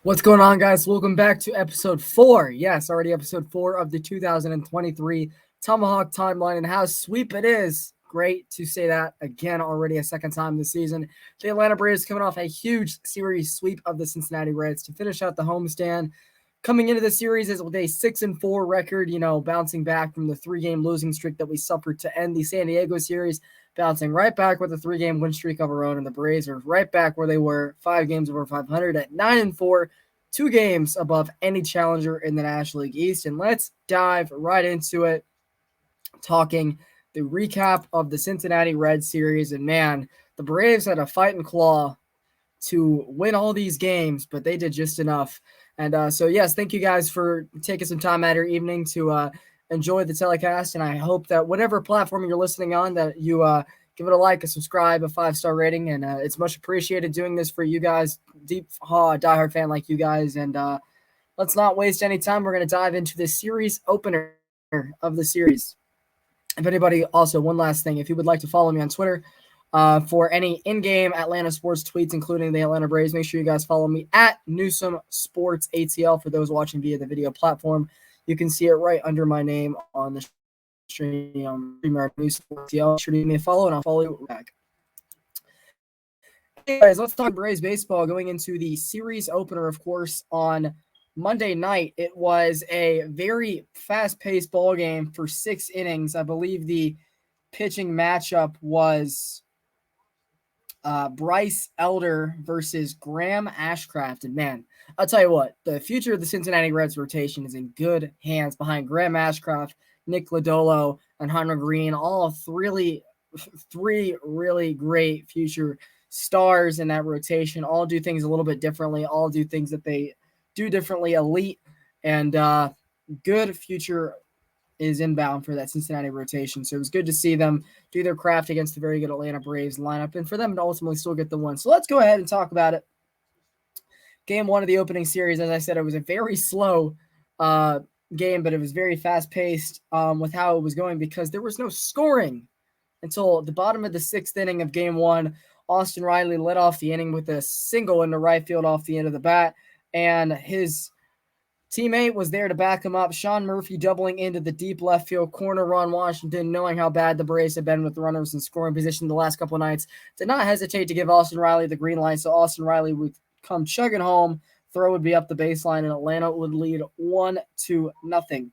What's going on, guys? Welcome back to episode 4. Yes, already episode 4 of the 2023 Tomahawk Timeline, and how sweep it is. Great to say that again already a second time this season. The Atlanta Braves coming off a huge series sweep of the Cincinnati Reds to finish out the homestand. Coming into the series is with a 6-4 record, bouncing back from the 3-game losing streak that we suffered to end the San Diego series, bouncing right back with a 3-game win streak of our own, and the Braves are right back where they were, 5 games over 500 at 9-4, 2 games above any challenger in the National League East. And let's dive right into it, talking the recap of the Cincinnati Reds series. And man, the Braves had a fight and claw to win all these games, but they did just enough. And so, yes, thank you guys for taking some time out of your evening to enjoy the telecast. And I hope that whatever platform you're listening on, that you give it a like, a subscribe, a 5-star rating. And it's much appreciated doing this for you guys, deep diehard fan like you guys. And let's not waste any time. We're going to dive into the series opener of the series. If anybody, also one last thing, if you would like to follow me on Twitter, for any in-game Atlanta sports tweets, including the Atlanta Braves, make sure you guys follow me at Newsome Sports ATL. For those watching via the video platform, you can see it right under my name on the stream. Newsome Sports ATL. Make sure to give me a follow, and I'll follow you back. Anyways, let's talk Braves baseball going into the series opener, of course, on Monday night. It was a very fast-paced ball game for 6 innings. I believe the pitching matchup was Bryce Elder versus Graham Ashcraft. And man, I'll tell you what, the future of the Cincinnati Reds rotation is in good hands behind Graham Ashcraft, Nick Lodolo, and Hunter Green, all three really great future stars in that rotation. All do things a little bit differently, all do things that they do differently, elite, and good future is inbound for that Cincinnati rotation. So it was good to see them do their craft against the very good Atlanta Braves lineup, and for them to ultimately still get the win. So let's go ahead and talk about it. Game 1 of the opening series, as I said, it was a very slow game, but it was very fast-paced with how it was going because there was no scoring until the bottom of the 6th inning of Game 1. Austin Riley led off the inning with a single into right field off the end of the bat, and his teammate was there to back him up. Sean Murphy doubling into the deep left field corner. Ron Washington, knowing how bad the Braves had been with runners in scoring position the last couple of nights, did not hesitate to give Austin Riley the green light. So Austin Riley would come chugging home. Throw would be up the baseline, and Atlanta would lead 1-0.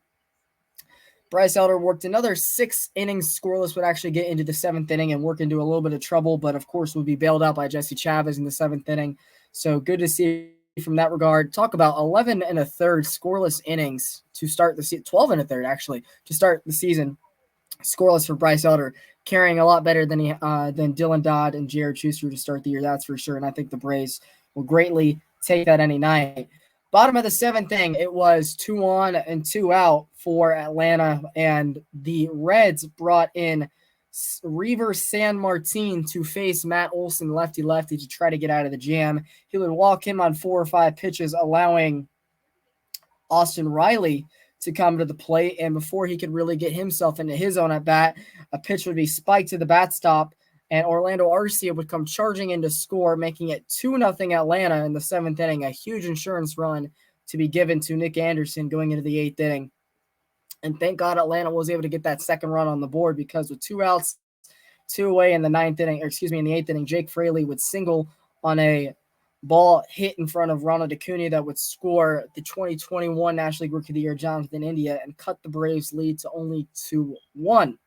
Bryce Elder worked another 6 innings scoreless, would actually get into the 7th inning and work into a little bit of trouble, but of course would be bailed out by Jesse Chavez in the 7th inning. So good to see from that regard. Talk about 11 1/3 scoreless innings to start the season, 12 1/3 actually to start the season scoreless for Bryce Elder, carrying a lot better than Dylan Dodd and Jared Schuster to start the year, that's for sure. And I think the Braves will greatly take that any night. Bottom of the 7th inning, it was 2 on and 2 out for Atlanta, and the Reds brought in Reaver San Martin to face Matt Olson, lefty to try to get out of the jam. He would walk him on 4 or 5 pitches, allowing Austin Riley to come to the plate. And before he could really get himself into his own at bat, a pitch would be spiked to the bat stop, and Orlando Arcia would come charging in to score, making it 2-0 Atlanta in the 7th inning. A huge insurance run to be given to Nick Anderson going into the 8th inning. And thank God Atlanta was able to get that second run on the board, because with 2 outs, 2 away in the 8th inning, Jake Fraley would single on a ball hit in front of Ronald Acuna that would score the 2021 National League Rookie of the Year, Jonathan India, and cut the Braves' lead to only 2-1.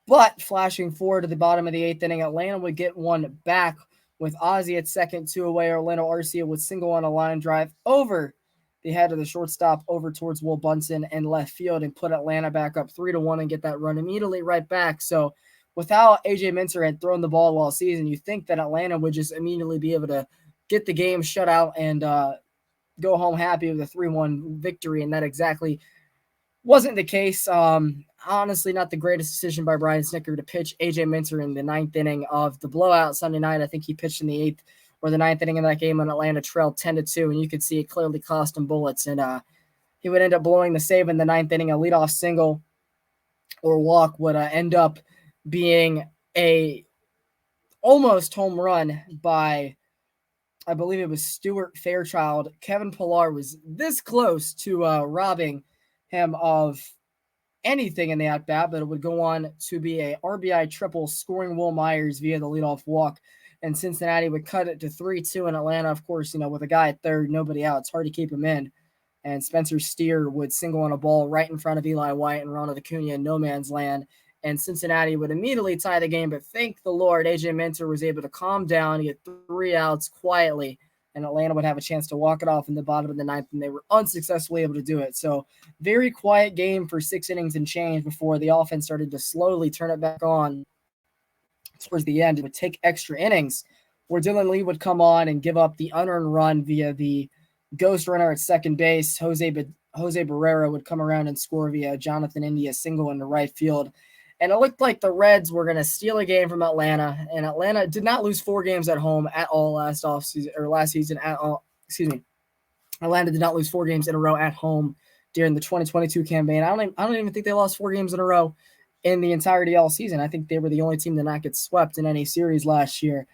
But flashing forward to the bottom of the 8th inning, Atlanta would get one back with Ozzie at second, 2 away. Orlando Arcia would single on a line drive over the head of the shortstop over towards Will Bunsen and left field, and put Atlanta back up 3-1 and get that run immediately right back. So without A.J. Minter had thrown the ball all season, you think that Atlanta would just immediately be able to get the game shut out and go home happy with a 3-1 victory, and that exactly wasn't the case. Honestly, not the greatest decision by Brian Snitker to pitch A.J. Minter in the 9th inning of the blowout Sunday night. I think he pitched in the 8th or the 9th inning of that game when Atlanta trailed 10-2, and you could see it clearly cost him bullets. And he would end up blowing the save in the 9th inning. A leadoff single or walk would end up being a almost home run by I believe it was Stuart Fairchild. Kevin Pillar was this close to robbing him of anything in the at-bat, but it would go on to be a RBI triple, scoring Will Myers via the leadoff walk, and Cincinnati would cut it to 3-2 in Atlanta. Of course, with a guy at third, nobody out, it's hard to keep him in, and Spencer Steer would single on a ball right in front of Eli White and Ronald Acuna in no man's land, and Cincinnati would immediately tie the game, but thank the Lord, AJ Minter was able to calm down, get 3 outs quietly, and Atlanta would have a chance to walk it off in the bottom of the ninth, and they were unsuccessfully able to do it. So very quiet game for 6 innings and change before the offense started to slowly turn it back on towards the end. It would take extra innings where Dylan Lee would come on and give up the unearned run via the ghost runner at second base. Jose Barrera would come around and score via Jonathan India single into right field. And it looked like the Reds were going to steal a game from Atlanta, and Atlanta did not lose 4 games at home at all last season at all. Atlanta did not lose 4 games in a row at home during the 2022 campaign. I don't even think they lost 4 games in a row in the entirety all season. I think they were the only team to not get swept in any series last year.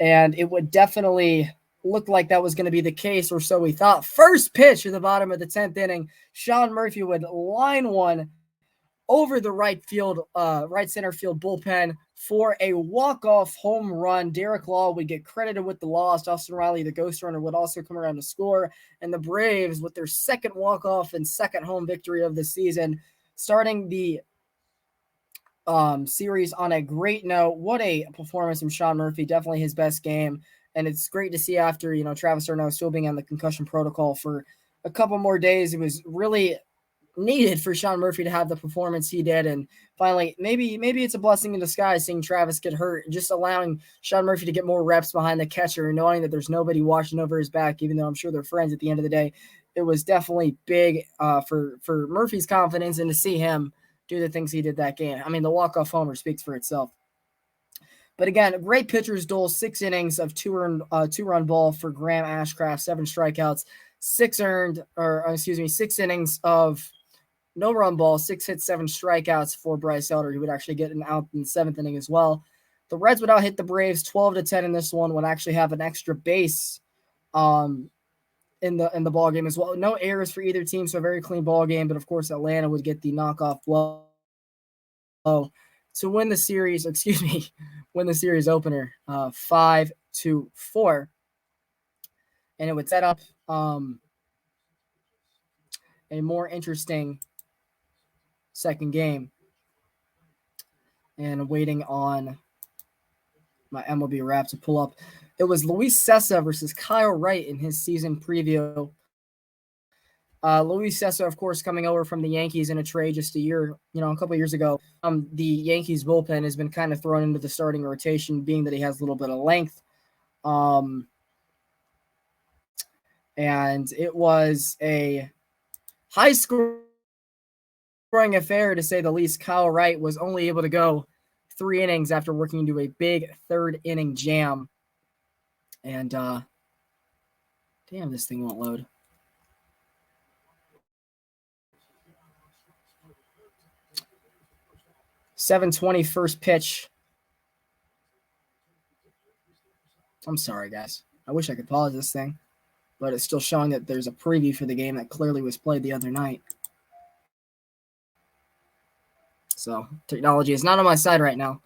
And it would definitely look like that was going to be the case, or so we thought. First pitch at the bottom of the 10th inning, Sean Murphy would line one over the right center field bullpen for a walk-off home run. Derek Law would get credited with the loss. Austin Riley, the ghost runner, would also come around to score. And the Braves, with their second walk-off and second home victory of the season, starting the series on a great note. What a performance from Sean Murphy. Definitely his best game. And it's great to see after, Travis d'Arnaud still being on the concussion protocol for a couple more days. It was really needed for Sean Murphy to have the performance he did, and finally maybe it's a blessing in disguise seeing Travis get hurt, just allowing Sean Murphy to get more reps behind the catcher, knowing that there's nobody watching over his back, even though I'm sure they're friends at the end of the day. It was definitely big for Murphy's confidence, and to see him do the things he did that game. I mean, the walk-off homer speaks for itself. But again, great pitcher's duel, 6 innings of two-run ball for Graham Ashcraft, 7 strikeouts, 6 innings of no-run ball, 6 hits, 7 strikeouts for Bryce Elder, who would actually get an out in the 7th inning as well. The Reds would out-hit the Braves 12-10 in this one, would actually have an extra base in the ball game as well. No errors for either team, so a very clean ball game, but of course Atlanta would get the knockoff blow to win the series opener 5-4. And it would set up a more interesting second game, and waiting on my MLB wrap to pull up. It was Luis Cessa versus Kyle Wright in his season preview. Luis Cessa, of course, coming over from the Yankees in a trade just a couple years ago. The Yankees bullpen has been kind of thrown into the starting rotation, being that he has a little bit of length. And it was a high scoring affair, to say the least. Kyle Wright was only able to go 3 innings after working into a big 3rd inning jam. And damn, this thing won't load. .720 first pitch. I'm sorry, guys. I wish I could pause this thing, but it's still showing that there's a preview for the game that clearly was played the other night. So technology is not on my side right now.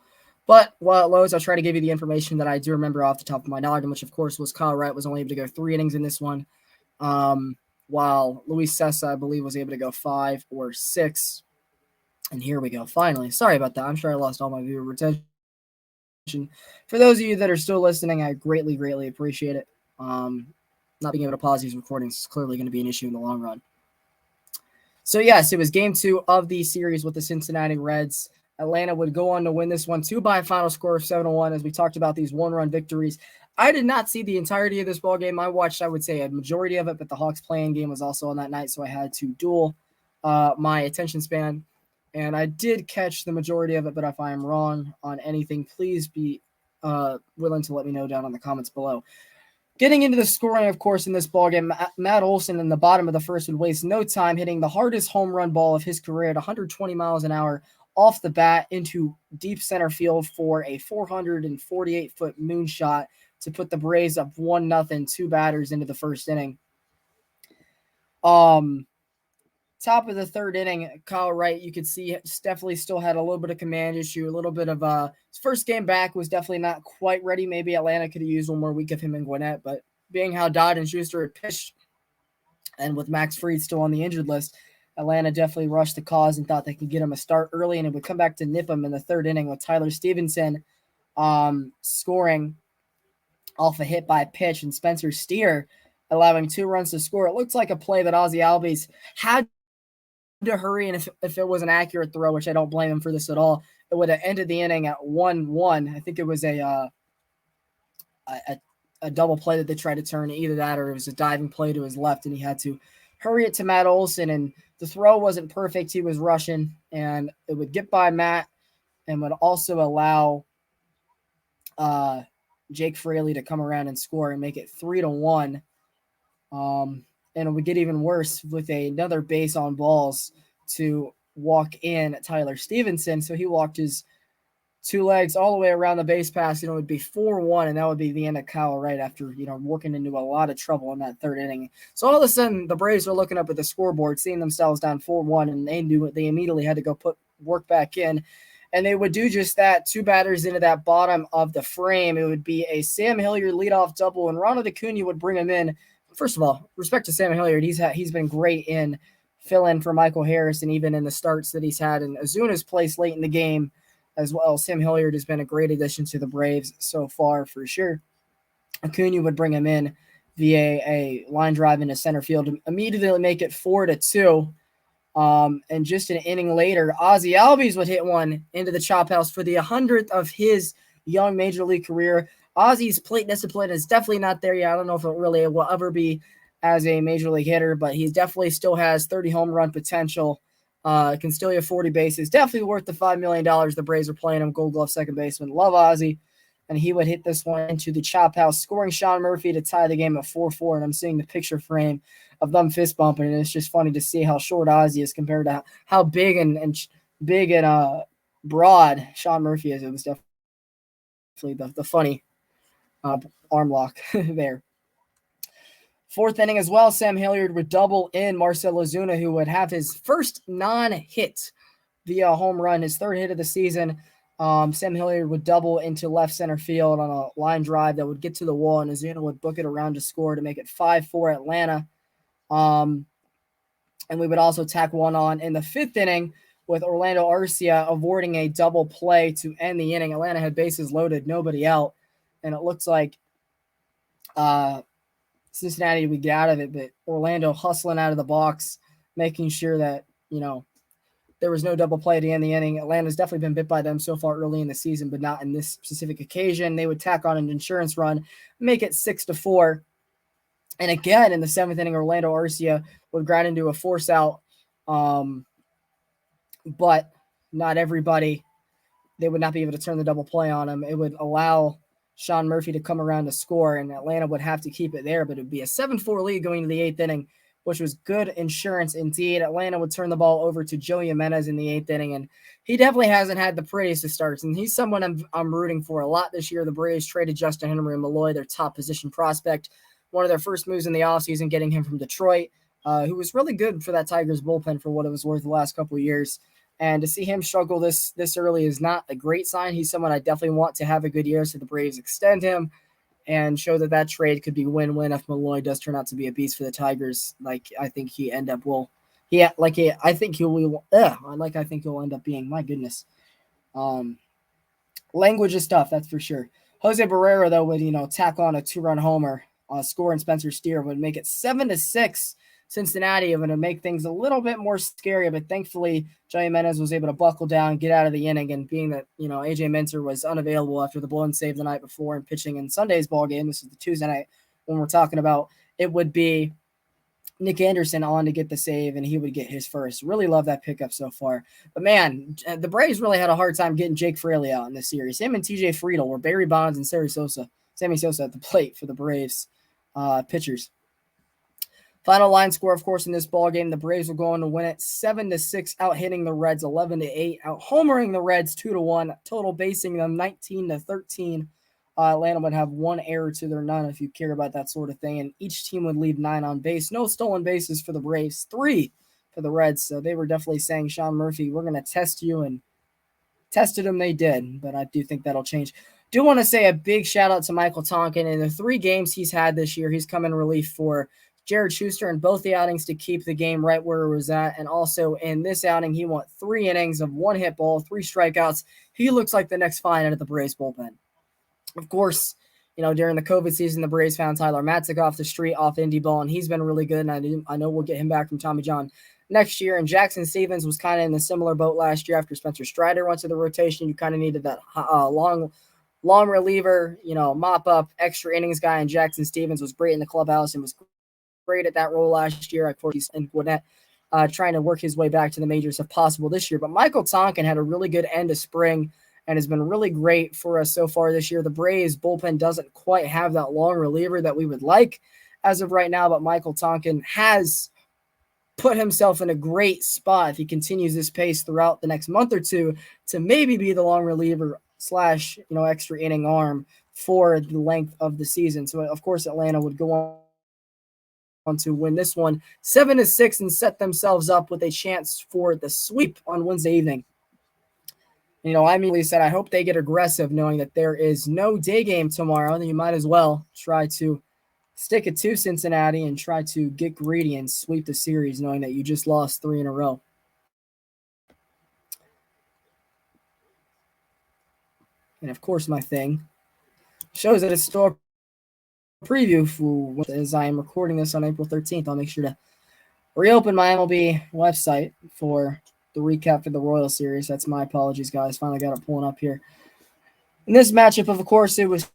But while it loads, I'll try to give you the information that I do remember off the top of my noggin, which of course was Kyle Wright was only able to go 3 innings in this one, while Luis Cessa, I believe, was able to go 5 or 6. And here we go, finally. Sorry about that. I'm sure I lost all my viewer retention. For those of you that are still listening, I greatly, greatly appreciate it. Not being able to pause these recordings is clearly going to be an issue in the long run. So, yes, it was game 2 of the series with the Cincinnati Reds. Atlanta would go on to win this one 2 by a final score of 7-1, as we talked about these one-run victories. I did not see the entirety of this ball game. I watched, I would say, a majority of it, but the Hawks playing game was also on that night, so I had to duel my attention span. And I did catch the majority of it, but if I am wrong on anything, please be willing to let me know down in the comments below. Getting into the scoring, of course, in this ballgame, Matt Olson in the bottom of the first would waste no time hitting the hardest home run ball of his career at 120 miles an hour off the bat into deep center field for a 448-foot moonshot to put the Braves up 1-0, 2 batters into the first inning. Top of the third inning, Kyle Wright, you could see definitely still had a little bit of command issue, a little bit of his first game back was definitely not quite ready. Maybe Atlanta could have used one more week of him and Gwinnett, but being how Dodd and Schuster had pitched, and with Max Fried still on the injured list, Atlanta definitely rushed the cause and thought they could get him a start early, and it would come back to nip him in the third inning with Tyler Stevenson scoring off a hit by pitch and Spencer Steer allowing 2 runs to score. It looked like a play that Ozzie Albies had to hurry, and if it was an accurate throw, which I don't blame him for this at all, it would have ended the inning at 1-1. I think it was a double play that they tried to turn, either that or it was a diving play to his left, and he had to hurry it to Matt Olson, and the throw wasn't perfect. He was rushing, and it would get by Matt and would also allow Jake Fraley to come around and score and make it 3-1. And it would get even worse with another base on balls to walk in Tyler Stevenson. So he walked his 2 legs all the way around the base pass, and it would be 4-1, and that would be the end of Kyle Wright after, working into a lot of trouble in that third inning. So all of a sudden, the Braves were looking up at the scoreboard, seeing themselves down 4-1, and they knew they immediately had to go put work back in. And they would do just that. 2 batters into that bottom of the frame. It would be a Sam Hilliard leadoff double, and Ronald Acuna would bring him in. First of all, respect to Sam Hilliard. He's been great in fill-in for Michael Harris, and even in the starts that he's had in Azuna's place late in the game as well. Sam Hilliard has been a great addition to the Braves so far for sure. Acuna would bring him in via a line drive into center field to immediately make it 4-2. And just an inning later, Ozzie Albies would hit one into the chop house for the 100th of his young major league career. Ozzie's plate discipline is definitely not there yet. I don't know if it really will ever be as a major league hitter, but he definitely still has 30 home run potential. Can still have 40 bases. Definitely worth the $5 million the Braves are playing him. Gold Glove second baseman. Love Ozzie. And he would hit this one into the chop house, scoring Sean Murphy to tie the game at 4-4. And I'm seeing the picture frame of them fist bumping, and it's just funny to see how short Ozzie is compared to how big and broad Sean Murphy is. It was definitely the funny arm lock there. Fourth inning as well, Sam Hilliard would double in Marcell Ozuna, who would have his first non-hit via home run, his 3rd hit of the season. Sam Hilliard would double into left center field on a line drive that would get to the wall, and Ozuna would book it around to score to make it 5-4 Atlanta. And we would also tack one on in the 5th inning with Orlando Arcia avoiding a double play to end the inning. Atlanta had bases loaded, nobody out, and it looks like Cincinnati would get out of it, but Orlando hustling out of the box, making sure that, there was no double play at the end of the inning. Atlanta's definitely been bit by them so far early in the season, but not in this specific occasion. They would tack on an insurance run, make it 6-4. And again, in the 7th inning, Orlando Arcia would grind into a force out. But not everybody, they would not be able to turn the double play on him. It would allow Sean Murphy to come around to score, and Atlanta would have to keep it there, but it would be a 7-4 lead going to the 8th inning, which was good insurance indeed. Atlanta would turn the ball over to Joey Jimenez in the 8th inning, and he definitely hasn't had the prettiest of starts, and he's someone I'm rooting for a lot this year. The Braves traded Justin Henry and Malloy, their top position prospect, one of their first moves in the offseason, getting him from Detroit, who was really good for that Tigers bullpen for what it was worth the last couple of years. And to see him struggle this early is not a great sign. He's someone I definitely want to have a good year, so the Braves extend him and show that trade could be win-win if Malloy does turn out to be a beast for the Tigers. I think he'll end up being. My goodness. Language is tough, that's for sure. Jose Barrera, though, would, tack on a 2-run homer, scoring Spencer Steer would make it 7-6 Cincinnati. It would make things a little bit more scary, but thankfully Joey Jimenez was able to buckle down, get out of the inning, and being that, AJ Minter was unavailable after the blown save the night before and pitching in Sunday's ball game, this is the Tuesday night when we're talking about, it would be Nick Anderson on to get the save, and he would get his first. Really love that pickup so far. But man, the Braves really had a hard time getting Jake Fraley out in this series. Him and TJ Friedel were Barry Bonds and Sammy Sosa at the plate for the Braves pitchers. Final line score, of course, in this ball game, the Braves were going to win it 7-6, out hitting the Reds 11-8, out homering the Reds 2-1, total basing them 19-13 Atlanta would have 1 error to their none if you care about that sort of thing, and each team would leave 9 on base. No stolen bases for the Braves, 3 for the Reds. So they were definitely saying, Sean Murphy, we're going to test you, and tested them they did, but I do think that'll change. Do want to say a big shout out to Michael Tonkin. In the 3 games he's had this year, he's come in relief for Jared Schuster in both the outings to keep the game right where it was at. And also in this outing, he went 3 innings of 1 hit ball, 3 strikeouts. He looks like the next find out of the Braves bullpen. Of course, during the COVID season, the Braves found Tyler Matzik off the street, off indie ball, and he's been really good. And I know we'll get him back from Tommy John next year. And Jackson Stevens was kind of in the similar boat last year after Spencer Strider went to the rotation. You kind of needed that long reliever, mop up, extra innings guy. And Jackson Stevens was great in the clubhouse and was great at that role last year. Of course, he's in Gwinnett, trying to work his way back to the majors if possible this year. But Michael Tonkin had a really good end of spring and has been really great for us so far this year. The Braves bullpen doesn't quite have that long reliever that we would like as of right now, but Michael Tonkin has put himself in a great spot if he continues this pace throughout the next month or two to maybe be the long reliever / extra inning arm for the length of the season. So of course Atlanta would go on to win this one 7-6 and set themselves up with a chance for the sweep on Wednesday evening. I immediately said I hope they get aggressive, knowing that there is no day game tomorrow. Then you might as well try to stick it to Cincinnati and try to get greedy and sweep the series, knowing that you just lost 3 in a row. And of course, my thing shows that it's still a preview for, as I am recording this on April 13th. I'll make sure to reopen my MLB website for the recap for the Royal Series. That's my apologies, guys. Finally got it pulling up here. In this matchup, of course, it was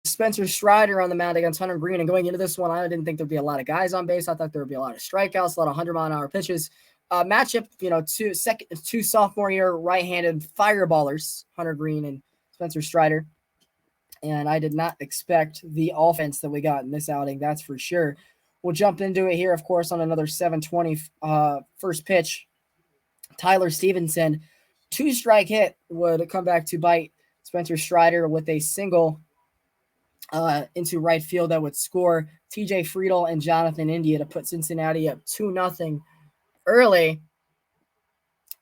Spencer Strider on the mound against Hunter Green. And going into this one, I didn't think there'd be a lot of guys on base. I thought there would be a lot of strikeouts, a lot of 100-mile-an-hour pitches. Matchup, two sophomore year right-handed fireballers, Hunter Green and Spencer Strider. And I did not expect the offense that we got in this outing, that's for sure. We'll jump into it here, of course, on another 7:20 first pitch. Tyler Stevenson, 2-strike hit would come back to bite Spencer Strider with a single into right field that would score TJ Friedel and Jonathan India to put Cincinnati up 2-0 early.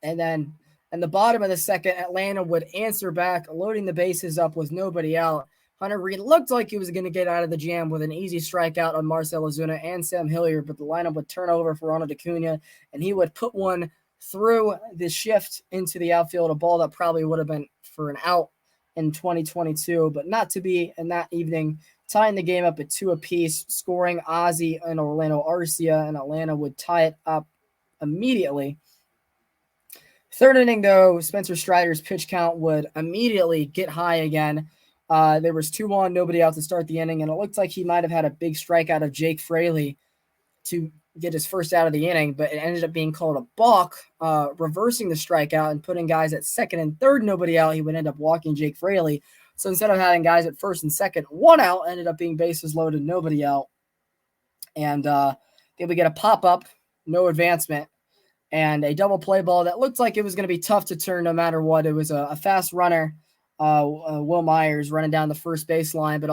And then in the bottom of the second, Atlanta would answer back, loading the bases up with nobody out. Hunter Green looked like he was going to get out of the jam with an easy strikeout on Marcell Ozuna and Sam Hilliard, but the lineup would turn over for Ronald Acuna, and he would put one through the shift into the outfield, a ball that probably would have been for an out in 2022, but not to be in that evening, tying the game up at 2 apiece, scoring Ozzie and Orlando Arcia, and Atlanta would tie it up immediately. Third inning, though, Spencer Strider's pitch count would immediately get high again. There was 2-1, nobody out to start the inning, and it looked like he might have had a big strikeout of Jake Fraley to get his first out of the inning, but it ended up being called a balk, reversing the strikeout and putting guys at second and third, nobody out. He would end up walking Jake Fraley. So instead of having guys at first and second, 1 out, ended up being bases loaded, nobody out. And then we get a pop-up, no advancement, and a double play ball that looked like it was going to be tough to turn no matter what. It was a fast runner, Will Myers, running down the first baseline, but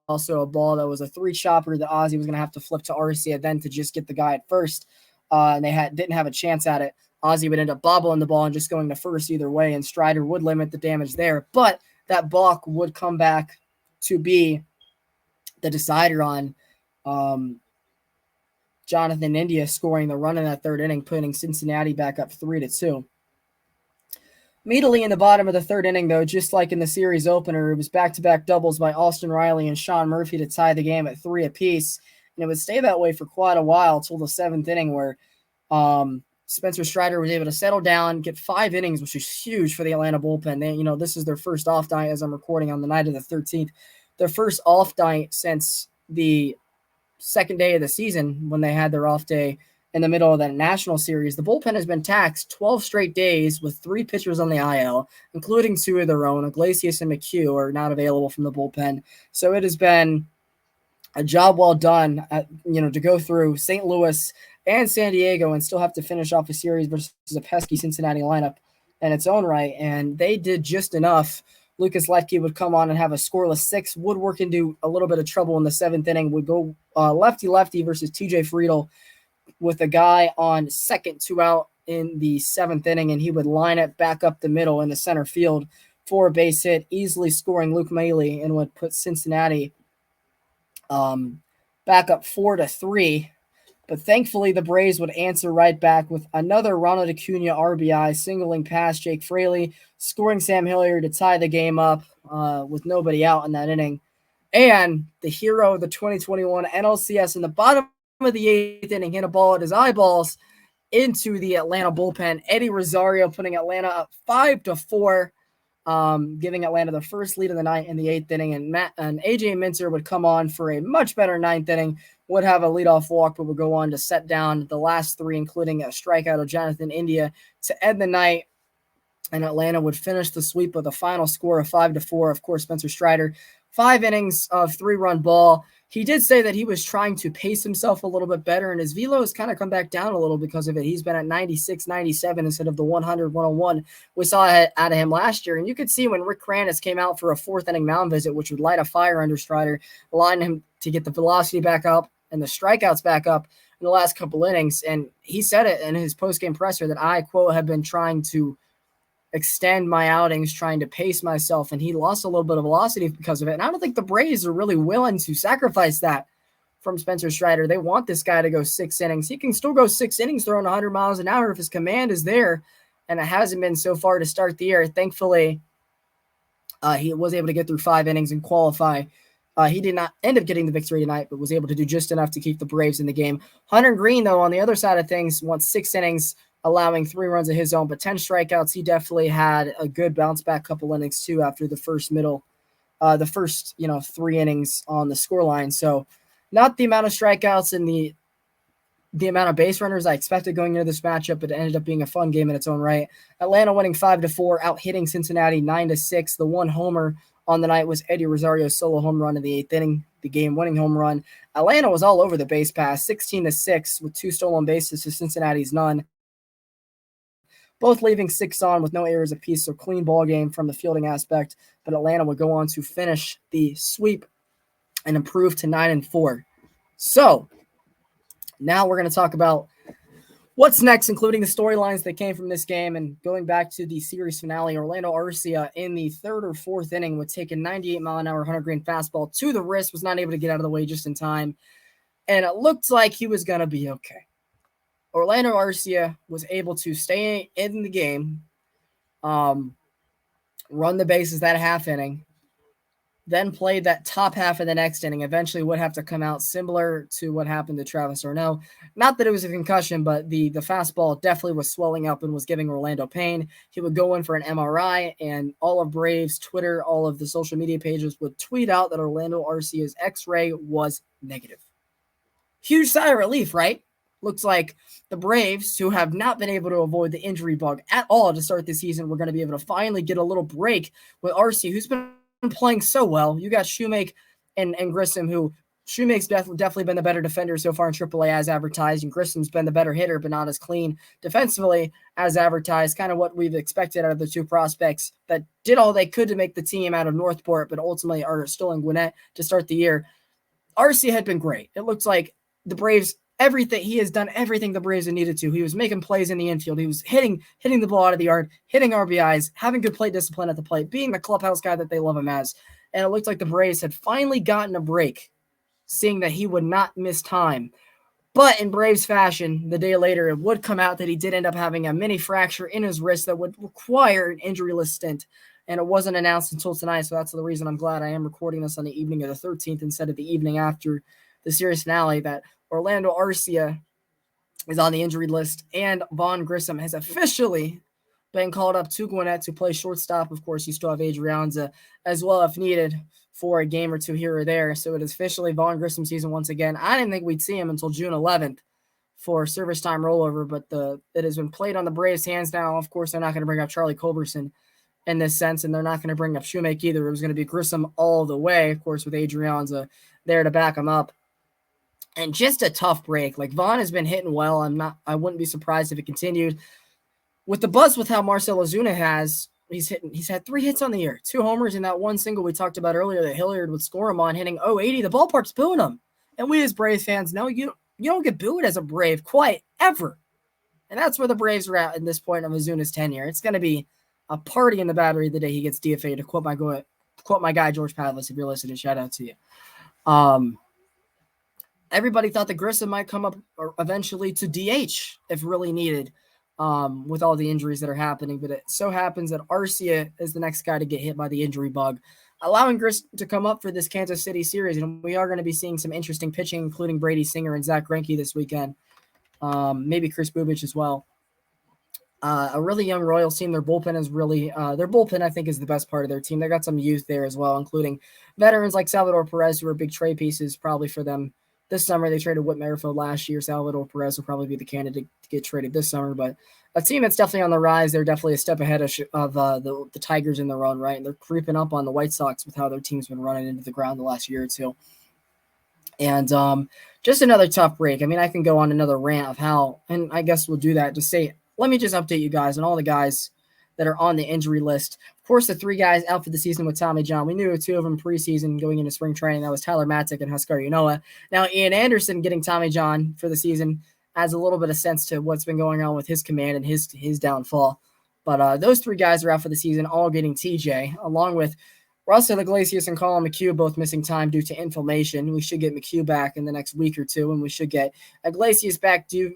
also a ball that was a 3-chopper that Ozzie was going to have to flip to Arcia then to just get the guy at first. And they didn't have a chance at it. Ozzie would end up bobbling the ball and just going to first either way, and Strider would limit the damage there. But that balk would come back to be the decider on Jonathan India scoring the run in that third inning, putting Cincinnati back up 3-2. Immediately in the bottom of the third inning, though, just like in the series opener, it was back-to-back doubles by Austin Riley and Sean Murphy to tie the game at 3 apiece. And it would stay that way for quite a while till the 7th inning, where Spencer Strider was able to settle down, get 5 innings, which is huge for the Atlanta bullpen. They, this is their first off night as I'm recording on the night of the 13th. Their first off night since the second day of the season when they had their off day in the middle of that national series. The bullpen has been taxed 12 straight days with 3 pitchers on the IL, including 2 of their own. Iglesias and McHugh are not available from the bullpen. So it has been a job well done, to go through St. Louis and San Diego and still have to finish off a series versus a pesky Cincinnati lineup in its own right. And they did just enough Lucas Letke would come on and have a scoreless 6. Would work into a little bit of trouble in the 7th inning. Would go lefty-lefty versus TJ Friedel with a guy on second, 2 out in the 7th inning, and he would line it back up the middle in the center field for a base hit, easily scoring Luke Maile, and would put Cincinnati back up 4-3. But thankfully, the Braves would answer right back with another Ronald Acuna RBI, singling past Jake Fraley, scoring Sam Hilliard to tie the game up with nobody out in that inning. And the hero of the 2021 NLCS in the bottom of the 8th inning hit a ball at his eyeballs into the Atlanta bullpen. Eddie Rosario putting Atlanta up 5-4, giving Atlanta the first lead of the night in the 8th inning. And AJ Minter would come on for a much better 9th inning, would have a leadoff walk, but would go on to set down the last 3, including a strikeout of Jonathan India to end the night. And Atlanta would finish the sweep with a final score of 5-4. Of course, Spencer Strider, 5 innings of 3-run ball. He did say that he was trying to pace himself a little bit better, and his velo has kind of come back down a little because of it. He's been at 96, 97 instead of the 100, 101 we saw out of him last year. And you could see when Rick Kranitz came out for a 4th inning mound visit, which would light a fire under Strider, allowing him to get the velocity back up and the strikeouts back up in the last couple innings. And he said it in his post-game presser that I, quote, have been trying to extend my outings, trying to pace myself, and he lost a little bit of velocity because of it. And I don't think the Braves are really willing to sacrifice that from Spencer Strider. They want this guy to go 6 innings. He can still go 6 innings throwing 100 miles an hour if his command is there, and it hasn't been so far to start the year. Thankfully, he was able to get through 5 innings and qualify. He did not end up getting the victory tonight, but was able to do just enough to keep the Braves in the game. Hunter Green, though, on the other side of things, went 6 innings, allowing 3 runs of his own, but 10 strikeouts. He definitely had a good bounce back couple innings too after the first 3 innings on the scoreline. So not the amount of strikeouts and the amount of base runners I expected going into this matchup, but it ended up being a fun game in its own right. Atlanta winning 5-4, out hitting Cincinnati 9-6. The one homer on the night was Eddie Rosario's solo home run in the 8th inning, the game-winning home run. Atlanta was all over the base pass, 16-6 with 2 stolen bases to Cincinnati's none. Both leaving 6 on with no errors apiece, so clean ball game from the fielding aspect. But Atlanta would go on to finish the sweep and improve to 9-4. So now we're going to talk about what's next, including the storylines that came from this game. And going back to the series finale, Orlando Arcia in the 3rd or 4th inning would take a 98-mile-an-hour Hunter Green fastball to the wrist, was not able to get out of the way just in time. And it looked like he was going to be okay. Orlando Arcia was able to stay in the game, run the bases that half inning, then played that top half of the next inning. Eventually would have to come out similar to what happened to Travis Arnell. Not that it was a concussion, but the fastball definitely was swelling up and was giving Orlando pain. He would go in for an MRI, and all of Braves Twitter, all of the social media pages would tweet out that Orlando Arcia's X-ray was negative. Huge sigh of relief, right? Looks like the Braves, who have not been able to avoid the injury bug at all to start the season, we're going to be able to finally get a little break with Arcia, who's been playing so well. You got Shoemake and Grissom, who Shoemake's definitely been the better defender so far in AAA as advertised, and Grissom's been the better hitter, but not as clean defensively as advertised. Kind of what we've expected out of the 2 prospects that did all they could to make the team out of Northport, but ultimately are still in Gwinnett to start the year. Arcia had been great. It looks like the Braves, he has done everything the Braves have needed to. He was making plays in the infield. He was hitting the ball out of the yard, hitting RBIs, having good plate discipline at the plate, being the clubhouse guy that they love him as. And it looked like the Braves had finally gotten a break, seeing that he would not miss time. But in Braves fashion, the day later, it would come out that he did end up having a mini fracture in his wrist that would require an injury-less stint. And it wasn't announced until tonight, so that's the reason I'm glad I am recording this on the evening of the 13th instead of the evening after the series finale, that Orlando Arcia is on the injury list, and Vaughn Grissom has officially been called up to Gwinnett to play shortstop. Of course, you still have Adrianza as well if needed for a game or two here or there. So it is officially Vaughn Grissom season once again. I didn't think we'd see him until June 11th for service time rollover, but it has been played on the Braves' hands now. Of course, they're not going to bring up Charlie Culberson in this sense, and they're not going to bring up Shoemake either. It was going to be Grissom all the way, of course, with Adrianza there to back him up. And just a tough break. Like, Vaughn has been hitting well. I wouldn't be surprised if it continued. With the buzz with how Marcell Ozuna has, He's had 3 hits on the year, 2 homers, and that one single we talked about earlier that Hilliard would score him on, hitting 080. The ballpark's booing him. And we as Braves fans know you don't get booed as a Brave quite ever. And that's where the Braves are at this point of Ozuna's tenure. It's going to be a party in the Battery the day he gets DFA'd, to quote my guy George Pavlis. If you're listening, shout out to you. Everybody thought that Grissom might come up eventually to DH if really needed, with all the injuries that are happening. But it so happens that Arcia is the next guy to get hit by the injury bug, allowing Grissom to come up for this Kansas City series. And we are going to be seeing some interesting pitching, including Brady Singer and Zach Greinke this weekend. Maybe Chris Bubich as well. A really young Royals team. Their bullpen is really I think, is the best part of their team. They got some youth there as well, including veterans like Salvador Perez, who are big trade pieces probably for them this summer. They traded Whit Merrifield last year. Salvador Perez will probably be the candidate to get traded this summer, but a team that's definitely on the rise. They're definitely a step ahead of the Tigers in their own right, and they're creeping up on the White Sox with how their team's been running into the ground the last year or two. And just another tough break. I mean, I can go on another rant of how, and I guess we'll do that. Let me just update you guys on all the guys that are on the injury list. Of course, the 3 guys out for the season with Tommy John. We knew 2 of them preseason going into spring training. That was Tyler Matzek and Huascar Ynoa. Now, Ian Anderson getting Tommy John for the season adds a little bit of sense to what's been going on with his command and his downfall. But those 3 guys are out for the season, all getting TJ, along with Russell Iglesias and Colin McHugh both missing time due to inflammation. We should get McHugh back in the next week or 2, and we should get Iglesias back due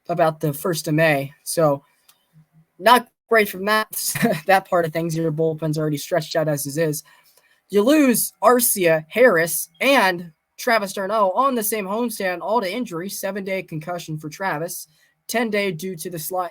about the 1st of May. So not great from that part of things. Your bullpen's already stretched out as it is. You lose Arcia, Harris, and Travis d'Arnaud on the same homestand, all to injury. 7-day concussion for Travis, 10-day due to the slide,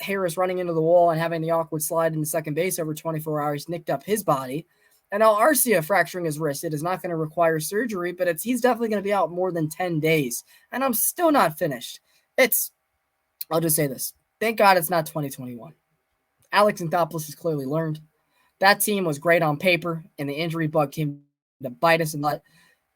Harris running into the wall and having the awkward slide into second base over 24 hours nicked up his body. And now Arcia fracturing his wrist. It is not going to require surgery, but he's definitely going to be out more than 10 days. And I'm still not finished. I'll just say this. Thank God it's not 2021. Alex Anthopoulos has clearly learned. That team was great on paper, and the injury bug came to bite us in the butt.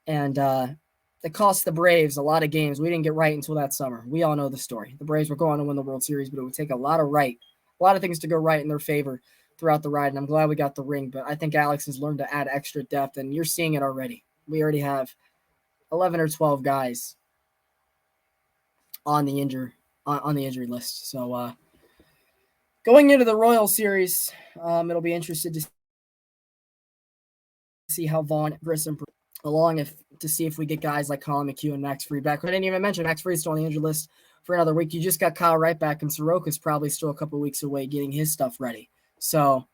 And it cost the Braves a lot of games we didn't get right until that summer. We all know the story. The Braves were going to win the World Series, but it would take a lot of things to go right in their favor throughout the ride, and I'm glad we got the ring. But I think Alex has learned to add extra depth, and you're seeing it already. We already have 11 or 12 guys on the injury list. So going into the Royal Series, it'll be interesting to see how Vaughn, Grissom, to see if we get guys like Colin McHugh and Max Fried back. I didn't even mention Max Fried's still on the injured list for another week. You just got Kyle Wright back, and Soroka's probably still a couple weeks away getting his stuff ready. So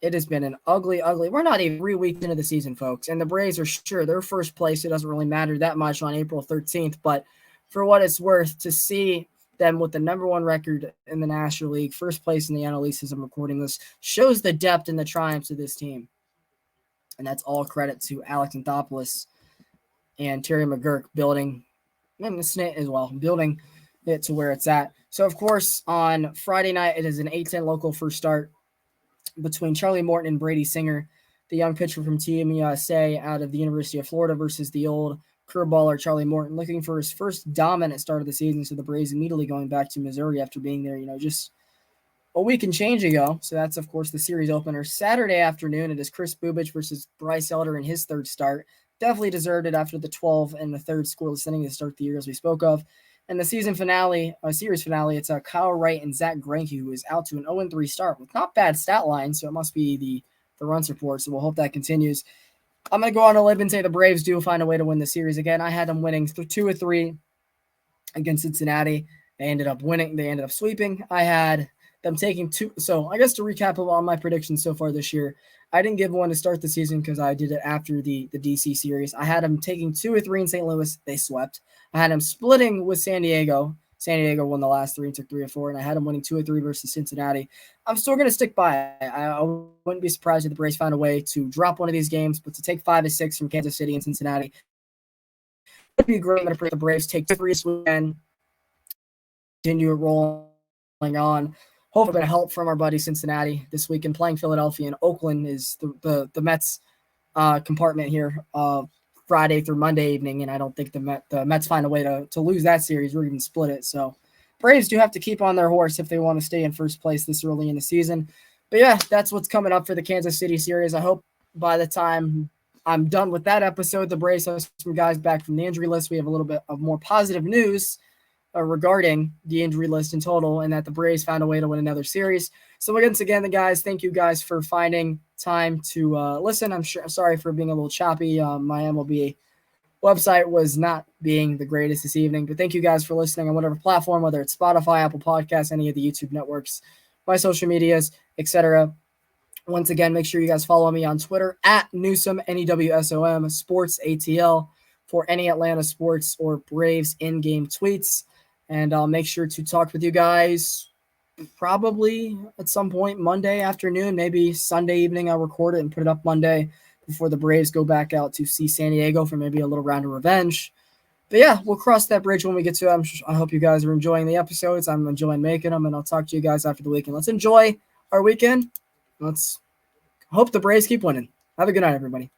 it has been an ugly. We're not even 3 weeks into the season, folks, and the Braves are sure they're first place. It doesn't really matter that much on April 13th, but for what it's worth, to see them with the number 1 record in the National League, first place in the NL East as I'm recording this, shows the depth and the triumphs of this team. And that's all credit to Alex Anthopoulos and Terry McGurk building, and the SNIT as well, building it to where it's at. So, of course, on Friday night, it is an 8-10 local first start between Charlie Morton and Brady Singer, the young pitcher from Team USA out of the University of Florida, versus the old curveballer Charlie Morton, looking for his first dominant start of the season. So the Braves immediately going back to Missouri after being there, just a week and change ago. So that's, of course, the series opener. Saturday afternoon, it is Chris Bubich versus Bryce Elder in his 3rd start. Definitely deserved it after the 12 and the 3rd scoreless inning to start the year, as we spoke of. And the series finale, it's Kyle Wright and Zach Greinke, who is out to an 0-3 start with not bad stat line, so it must be the run support. So we'll hope that continues. I'm going to go on a limb and say the Braves do find a way to win the series again. I had them winning 2-3 against Cincinnati. They ended up winning. They ended up sweeping. I had them taking 2. So I guess to recap on my predictions so far this year, I didn't give one to start the season because I did it after the DC series. I had them taking 2-3 in St. Louis. They swept. I had them splitting with San Diego. San Diego won the last 3 and took 3-4, and I had them winning 2-3 versus Cincinnati. I'm still going to stick by it. I wouldn't be surprised if the Braves found a way to drop one of these games, but to take 5-6 from Kansas City and Cincinnati would be great. I'm going to pray the Braves take 3 this weekend, continue rolling on. Hopefully, a bit of help from our buddy Cincinnati this weekend, playing Philadelphia, and Oakland is the Mets compartment here Friday through Monday evening, and I don't think the Mets find a way to lose that series or even split it. So Braves do have to keep on their horse if they want to stay in first place this early in the season. But yeah, that's what's coming up for the Kansas City series. I hope by the time I'm done with that episode, the Braves have some guys back from the injury list. We have a little bit of more positive news regarding the injury list in total, and that the Braves found a way to win another series. So once again, the guys, thank you guys for finding time to listen. I'm sorry for being a little choppy. My MLB website was not being the greatest this evening, but thank you guys for listening on whatever platform, whether it's Spotify, Apple Podcasts, any of the YouTube networks, my social medias, etc. Once again, make sure you guys follow me on Twitter at Newsom, NEWSOM, Sports ATL for any Atlanta sports or Braves in-game tweets. And I'll make sure to talk with you guys probably at some point Monday afternoon, maybe Sunday evening. I'll record it and put it up Monday before the Braves go back out to see San Diego for maybe a little round of revenge. But yeah, we'll cross that bridge when we get to it. I hope you guys are enjoying the episodes. I'm enjoying making them, and I'll talk to you guys after the weekend. Let's enjoy our weekend. Let's hope the Braves keep winning. Have a good night, everybody.